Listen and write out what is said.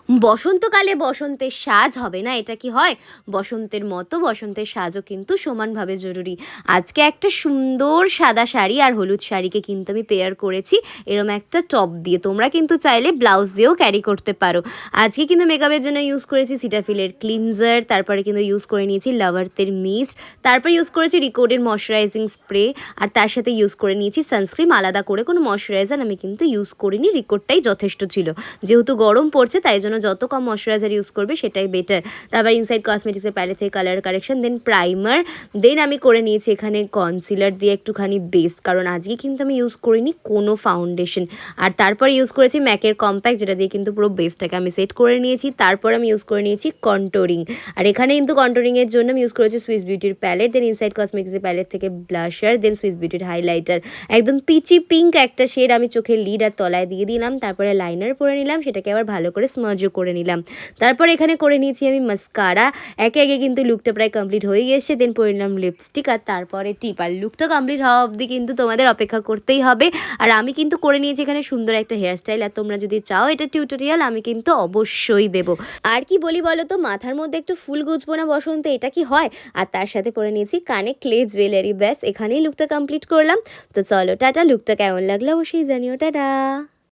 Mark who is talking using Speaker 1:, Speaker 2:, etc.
Speaker 1: বসন্তকালে বসন্তের সাজ হবে না, এটা কি হয়? বসন্তের মতো বসন্তের সাজও কিন্তু সমানভাবে জরুরি। আজকে একটা সুন্দর সাদা শাড়ি আর হলুদ শাড়িকে কিন্তু আমি পেয়ার করেছি এরম একটা টপ দিয়ে। তোমরা কিন্তু চাইলে ব্লাউজ দিয়েও ক্যারি করতে পারো। আজকে কিন্তু মেকআপের জন্য ইউজ করেছি সিটাফিলের ক্লিনজার, তারপরে কিন্তু ইউজ করে নিয়েছি লাভার্থের মিস্ট, তারপরে ইউজ করেছি রিকোডের ময়শ্চারাইজিং স্প্রে, আর তার সাথে ইউজ করে নিয়েছি সানস্ক্রিন। আলাদা করে কোনো ময়শ্চারাইজার আমি কিন্তু ইউজ করিনি, রিকোডটাই যথেষ্ট ছিল। যেহেতু গরম পড়ছে তাই জন্য যত কম ময়শ্চারাইজার ইউজ করবে সেটাই বেটার। তারপর ইনসাইড কসমেটিক্সের প্যালেট থেকে কালার কারেকশন, দেন প্রাইমার, দেন আমি করে নিয়েছি এখানে কনসিলার দিয়ে একটুখানি বেস, কারণ আজকে কিন্তু আমি ইউজ করিনি কোনো ফাউন্ডেশন। আর তারপর ইউজ করেছি ম্যাকের কম্প্যাক্ট, যেটা দিয়ে কিন্তু পুরো বেসটাকে আমি সেট করে নিয়েছি। তারপর আমি ইউজ করে নিয়েছি কন্ট্রোরিং, আর এখানে কিন্তু কন্ট্রোরিংয়ের জন্য আমি ইউজ করেছি সুইস বিউটির প্যালেট, দেন ইনসাইড কসমেটিক্সের প্যালেট থেকে ব্লাশার, দেন সুইস বিউটির হাইলাইটার। একদম পিচি পিঙ্ক একটা শেড আমি চোখের লিড আর তলায় দিয়ে দিলাম। তারপরে লাইনার পরে নিলাম, সেটাকে আবার ভালো করে স্মার্জও করে নিলাম। তারপর এখানে করে নিয়েছি আমি মাস্কারা। একে একে কিন্তু লুকটা প্রায় কমপ্লিট হয়ে গেছে। দেন পরে নিলাম লিপস্টিক আর তারপরে টিপ। আর লুকটা কমপ্লিট হওয়া অবধি কিন্তু তোমাদের অপেক্ষা করতেই হবে। আর আমি কিন্তু করে নিয়েছি এখানে সুন্দর একটা হেয়ারস্টাইল, আর তোমরা যদি চাও এটা টিউটোরিয়াল আমি কিন্তু অবশ্যই দেব। আর কি বলি বলো তো, মাথার মধ্যে একটু ফুল গুজবো না বসন্তে, এটা কি হয়? আর তার সাথে পরে নিয়েছি কানে ক্লে জুয়েলারি। ব্যাস এখানেই লুকটা কমপ্লিট করলাম। তো চলো টাটা, লুকটা কেমন লাগলো অবশ্যই জানিও, টাটা।